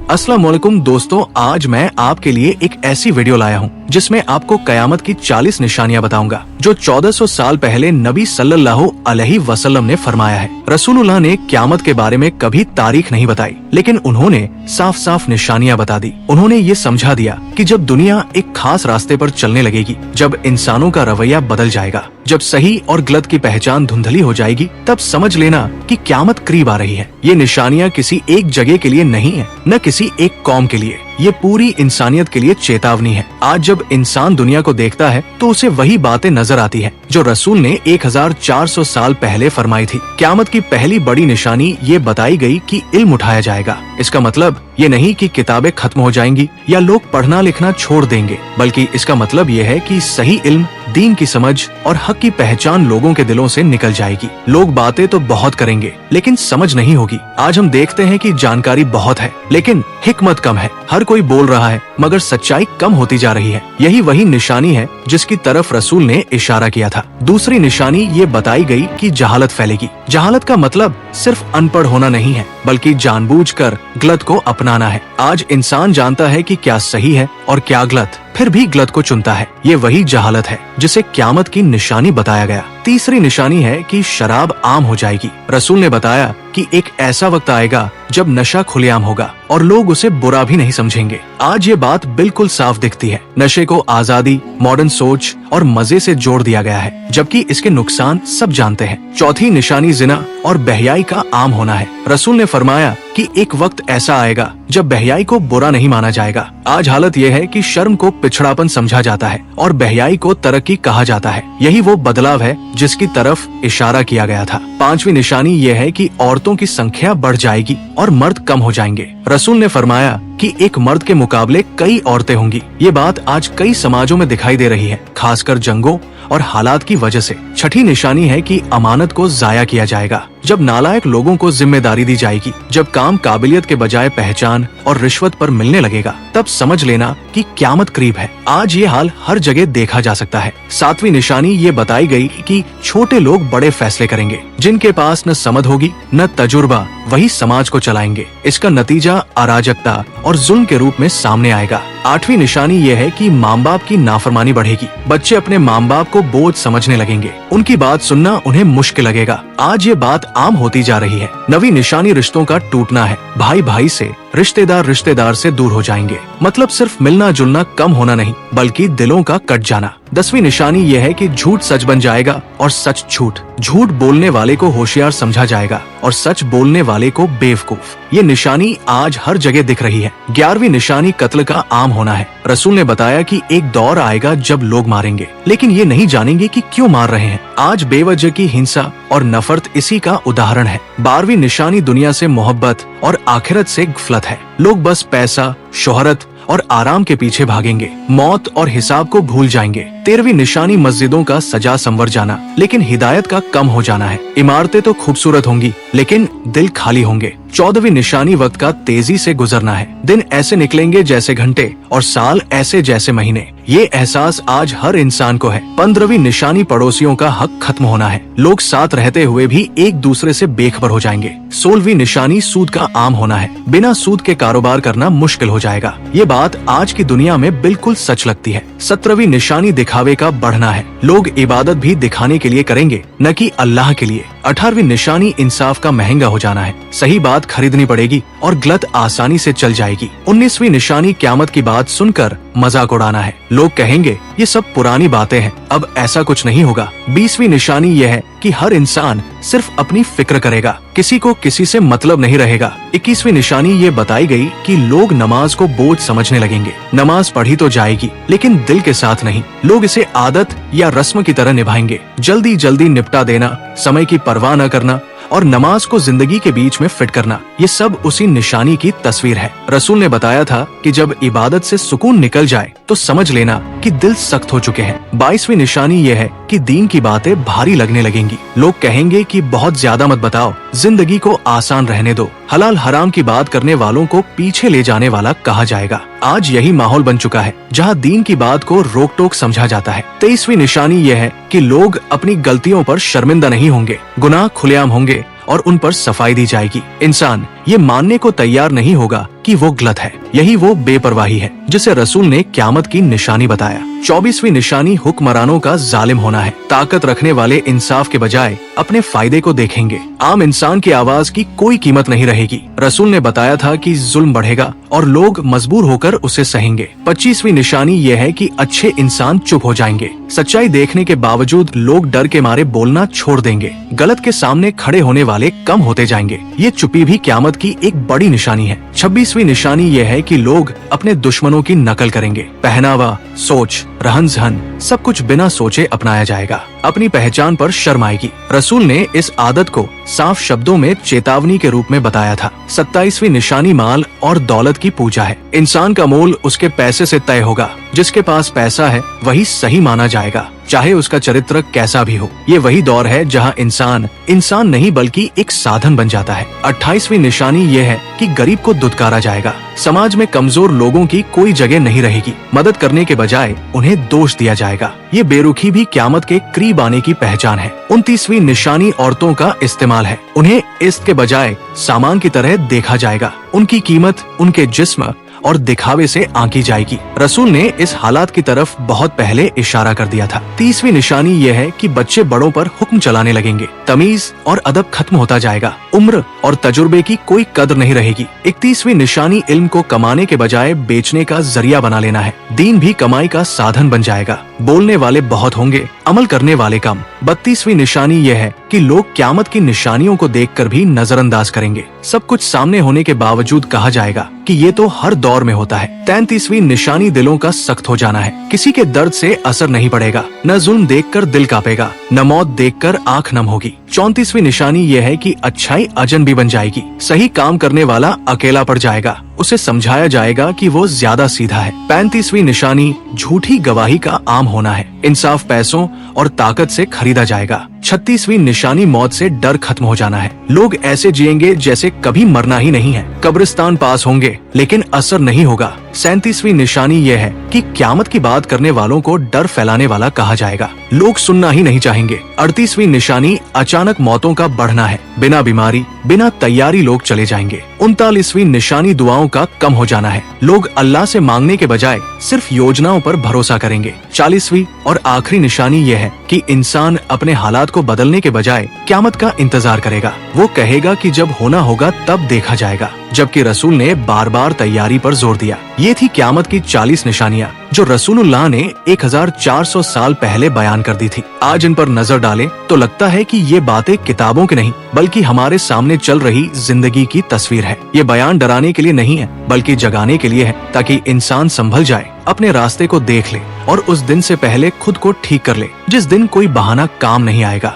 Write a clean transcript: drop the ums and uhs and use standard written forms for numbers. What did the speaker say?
अस्सलाम वालेकुम दोस्तों, आज मैं आपके लिए एक ऐसी वीडियो लाया हूँ जिसमें आपको कयामत की 40 निशानियाँ बताऊंगा जो 1400 साल पहले नबी सल्लल्लाहु अलैहि वसल्लम ने फरमाया है। रसूलुल्लाह ने क्यामत के बारे में कभी तारीख नहीं बताई, लेकिन उन्होंने साफ साफ निशानियाँ बता दी। उन्होंने ये समझा दिया कि जब दुनिया एक खास रास्ते पर चलने लगेगी, जब इंसानों का रवैया बदल जाएगा, जब सही और गलत की पहचान धुंधली हो जाएगी, तब समझ लेना कि क्यामत करीब आ रही है। ये निशानियाँ किसी एक जगह के लिए नहीं है, न किसी एक कौम के लिए, ये पूरी इंसानियत के लिए चेतावनी है। आज जब इंसान दुनिया को देखता है तो उसे वही बातें नजर आती है जो रसूल ने 1400 साल पहले फरमाई थी। क्यामत की पहली बड़ी निशानी ये बताई गई कि इल्म उठाया जाएगा। इसका मतलब ये नहीं कि किताबें खत्म हो जाएंगी या लोग पढ़ना लिखना छोड़ देंगे, बल्कि इसका मतलब ये है कि सही इल्म, दीन की समझ और हक की पहचान लोगों के दिलों से निकल जाएगी। लोग बातें तो बहुत करेंगे लेकिन समझ नहीं होगी। आज हम देखते हैं कि जानकारी बहुत है लेकिन हिकमत कम है। हर कोई बोल रहा है मगर सच्चाई कम होती जा रही है। यही वही निशानी है जिसकी तरफ रसूल ने इशारा किया था। दूसरी निशानी ये बताई गई कि जहालत फैलेगी। जहालत का मतलब सिर्फ अनपढ़ होना नहीं है, बल्कि जानबूझकर गलत को अपनाना है। आज इंसान जानता है कि क्या सही है और क्या गलत, फिर भी गलत को चुनता है। ये वही जहालत है जिसे क्यामत की निशानी बताया गया। तीसरी निशानी है कि शराब आम हो जाएगी। रसूल ने बताया कि एक ऐसा वक्त आएगा जब नशा खुलेआम होगा और लोग उसे बुरा भी नहीं समझेंगे। आज ये बात बिल्कुल साफ दिखती है। नशे को आजादी, मॉडर्न सोच और मजे से जोड़ दिया गया है, जबकि इसके नुकसान सब जानते हैं। चौथी निशानी जिना और बेहयाई का आम होना है। रसूल ने फरमाया कि एक वक्त ऐसा आएगा जब बेहयाई को बुरा नहीं माना जाएगा। आज हालत यह है कि शर्म को पिछड़ापन समझा जाता है और बेहयाई को तरक्की कहा जाता है। यही वो बदलाव है जिसकी तरफ इशारा किया गया था। पांचवी निशानी ये है कि औरतों की संख्या बढ़ जाएगी और मर्द कम हो जाएंगे। रसूल ने फरमाया कि एक मर्द के मुकाबले कई औरतें होंगी। ये बात आज कई समाजों में दिखाई दे रही है, खासकर जंगों और हालात की वजह से। छठी निशानी है कि अमानत को जाया किया जाएगा। जब नालायक लोगों को जिम्मेदारी दी जाएगी, जब काम काबिलियत के बजाय पहचान और रिश्वत पर मिलने लगेगा, तब समझ लेना कि क्यामत करीब है। आज ये हाल हर जगह देखा जा सकता है। सातवीं निशानी ये बताई गई कि छोटे लोग बड़े फैसले करेंगे। जिनके पास न समझ होगी न तजुर्बा, वही समाज को चलाएंगे। इसका नतीजा अराजकता और जुल्म के रूप में सामने आएगा। आठवीं निशानी ये है कि माँ बाप की नाफरमानी बढ़ेगी। बच्चे अपने माँ बाप को बोझ समझने लगेंगे। उनकी बात सुनना उन्हें मुश्किल लगेगा। आज ये बात आम होती जा रही है। नवीं निशानी रिश्तों का टूटना है। भाई भाई से, रिश्तेदार रिश्तेदार से दूर हो जाएंगे। मतलब सिर्फ मिलना जुलना कम होना नहीं, बल्कि दिलों का कट जाना। 10वीं निशानी यह है कि झूठ सच बन जाएगा और सच झूठ। झूठ बोलने वाले को होशियार समझा जाएगा और सच बोलने वाले को बेवकूफ। ये निशानी आज हर जगह दिख रही है। 11वीं निशानी कत्ल का आम होना है। रसूल ने बताया कि एक दौर आएगा जब लोग मारेंगे, लेकिन ये नहीं जानेंगे कि क्यों मार रहे हैं। आज बेवजह की हिंसा और नफरत इसी का उदाहरण है। 12वीं निशानी दुनिया से मोहब्बत और आखिरत से गफलत है। लोग बस पैसा, शोहरत और आराम के पीछे भागेंगे, मौत और हिसाब को भूल जाएंगे। 13वीं निशानी मस्जिदों का सजा संवर जाना, लेकिन हिदायत का कम हो जाना है। इमारतें तो खूबसूरत होंगी लेकिन दिल खाली होंगे। 14वीं निशानी वक्त का तेजी से गुजरना है। दिन ऐसे निकलेंगे जैसे घंटे और साल ऐसे जैसे महीने। ये एहसास आज हर इंसान को है। 15वीं निशानी पड़ोसियों का हक खत्म होना है। लोग साथ रहते हुए भी एक दूसरे से बेखबर हो जाएंगे। 16वीं निशानी सूद का आम होना है। बिना सूद के कारोबार करना मुश्किल हो जाएगा। ये बात आज की दुनिया में बिल्कुल सच लगती है। 17वीं निशानी दिखावे का बढ़ना है। लोग इबादत भी दिखाने के लिए करेंगे, न कि अल्लाह के लिए। 18वीं निशानी इंसाफ का महंगा हो जाना है। सही बात खरीदनी पड़ेगी और गलत आसानी से चल जाएगी। 19वीं निशानी क्यामत की बात सुनकर मजाक उड़ाना है। लोग कहेंगे ये सब पुरानी बातें हैं, अब ऐसा कुछ नहीं होगा। 20वीं निशानी यह है कि हर इंसान सिर्फ अपनी फिक्र करेगा, किसी को किसी से मतलब नहीं रहेगा। 21वीं निशानी ये बताई गई कि लोग नमाज को बोझ समझने लगेंगे। नमाज पढ़ी तो जाएगी लेकिन दिल के साथ नहीं। लोग इसे आदत या रस्म की तरह निभाएंगे। जल्दी जल्दी निपटा देना, समय की परवाह न करना और नमाज को जिंदगी के बीच में फिट करना, ये सब उसी निशानी की तस्वीर है। रसूल ने बताया था कि जब इबादत से सुकून निकल जाए तो समझ लेना कि दिल सख्त हो चुके हैं। 22वीं निशानी ये है कि दीन की बातें भारी लगने लगेंगी। लोग कहेंगे कि बहुत ज्यादा मत बताओ, जिंदगी को आसान रहने दो। हलाल हराम की बात करने वालों को पीछे ले जाने वाला कहा जाएगा। आज यही माहौल बन चुका है जहां दीन की बात को रोक टोक समझा जाता है। 23वीं निशानी यह है कि लोग अपनी गलतियों पर शर्मिंदा नहीं होंगे। गुनाह खुलेआम होंगे और उन पर सफाई दी जाएगी। इंसान ये मानने को तैयार नहीं होगा कि वो गलत है। यही वो बेपरवाही है जिसे रसूल ने क़यामत की निशानी बताया। 24वीं निशानी हुक्मरानों का जालिम होना है। ताकत रखने वाले इंसाफ के बजाय अपने फायदे को देखेंगे। आम इंसान की आवाज की कोई कीमत नहीं रहेगी। रसूल ने बताया था कि जुल्म बढ़ेगा और लोग मजबूर होकर उसे सहेंगे। 25वीं निशानी ये है कि अच्छे इंसान चुप हो जाएंगे। सच्चाई देखने के बावजूद लोग डर के मारे बोलना छोड़ देंगे। गलत के सामने खड़े होने वाले कम होते जाएंगे। ये चुप्पी भी क़यामत की एक बड़ी निशानी है। 26वीं निशानी ये है कि लोग अपने दुश्मनों की नकल करेंगे। पहनावा, सोच, रहन सहन सब कुछ बिना सोचे अपनाया जाएगा। अपनी पहचान पर शर्म आएगी। रसूल ने इस आदत को साफ शब्दों में चेतावनी के रूप में बताया था। 27वीं निशानी माल और दौलत की पूजा है। इंसान का मोल उसके पैसे से तय होगा। जिसके पास पैसा है वही सही माना जाएगा, चाहे उसका चरित्र कैसा भी हो। ये वही दौर है जहां इंसान नहीं बल्कि एक साधन बन जाता है। 28वीं निशानी ये है कि गरीब को दुत्कारा जाएगा। समाज में कमजोर लोगों की कोई जगह नहीं रहेगी। मदद करने के बजाय उन्हें दोष दिया जाएगा। ये बेरुखी भी क़यामत के करीब आने की पहचान है। 29वीं निशानी औरतों का इस्तेमाल है। उन्हें इश्क के बजाय सामान की तरह देखा जाएगा। उनकी कीमत उनके जिस्म और दिखावे से आंकी जाएगी। रसूल ने इस हालात की तरफ बहुत पहले इशारा कर दिया था। 30वीं निशानी ये है कि बच्चे बड़ों पर हुक्म चलाने लगेंगे। तमीज और अदब खत्म होता जाएगा। उम्र और तजुर्बे की कोई कदर नहीं रहेगी। 31वीं निशानी इल्म को कमाने के बजाय बेचने का जरिया बना लेना है। दीन भी कमाई का साधन बन जाएगा। बोलने वाले बहुत होंगे, अमल करने वाले कम। 32वीं निशानी ये है कि लोग क़यामत की निशानियों को देखकर भी नजरअंदाज करेंगे। सब कुछ सामने होने के बावजूद कहा जाएगा कि ये तो हर दौर में होता है। 33वीं निशानी दिलों का सख्त हो जाना है। किसी के दर्द से असर नहीं पड़ेगा। न जुल्म देखकर दिल कांपेगा, न मौत देखकर आंख नम होगी। 34वीं निशानी ये है कि अच्छाई अजनबी बन जाएगी। सही काम करने वाला अकेला पड़ जाएगा। उसे समझाया जाएगा कि वो ज्यादा सीधा है। 35वीं निशानी झूठी गवाही का आम होना है। इंसाफ पैसों और ताकत से खरीदा जाएगा। 36वीं निशानी मौत से डर खत्म हो जाना है। लोग ऐसे जिएंगे जैसे कभी मरना ही नहीं है। कब्रिस्तान पास होंगे लेकिन असर नहीं होगा। 37वीं निशानी ये है कि क़यामत की बात करने वालों को डर फैलाने वाला कहा जाएगा। लोग सुनना ही नहीं चाहेंगे। 38वीं निशानी अचानक मौतों का बढ़ना है। बिना बीमारी, बिना तैयारी लोग चले जाएंगे। 39वीं निशानी दुआओं का कम हो जाना है। लोग अल्लाह से मांगने के बजाय सिर्फ योजनाओं पर भरोसा करेंगे। 40वीं और आखिरी निशानी ये है कि इंसान अपने हालात को बदलने के बजाय क़यामत का इंतजार करेगा। वो कहेगा कि जब होना होगा तब देखा जाएगा, जबकि रसूल ने बार बार तैयारी पर जोर दिया। ये थी क़यामत की 40 निशानियाँ जो रसूलुल्लाह ने 1400 साल पहले बयान कर दी थी। आज इन पर नजर डालें तो लगता है कि ये बातें किताबों की नहीं बल्कि हमारे सामने चल रही जिंदगी की तस्वीर है। ये बयान डराने के लिए नहीं है बल्कि जगाने के लिए है, ताकि इंसान संभल जाए, अपने रास्ते को देख ले और उस दिन से पहले खुद को ठीक कर ले जिस दिन कोई बहाना काम नहीं आएगा।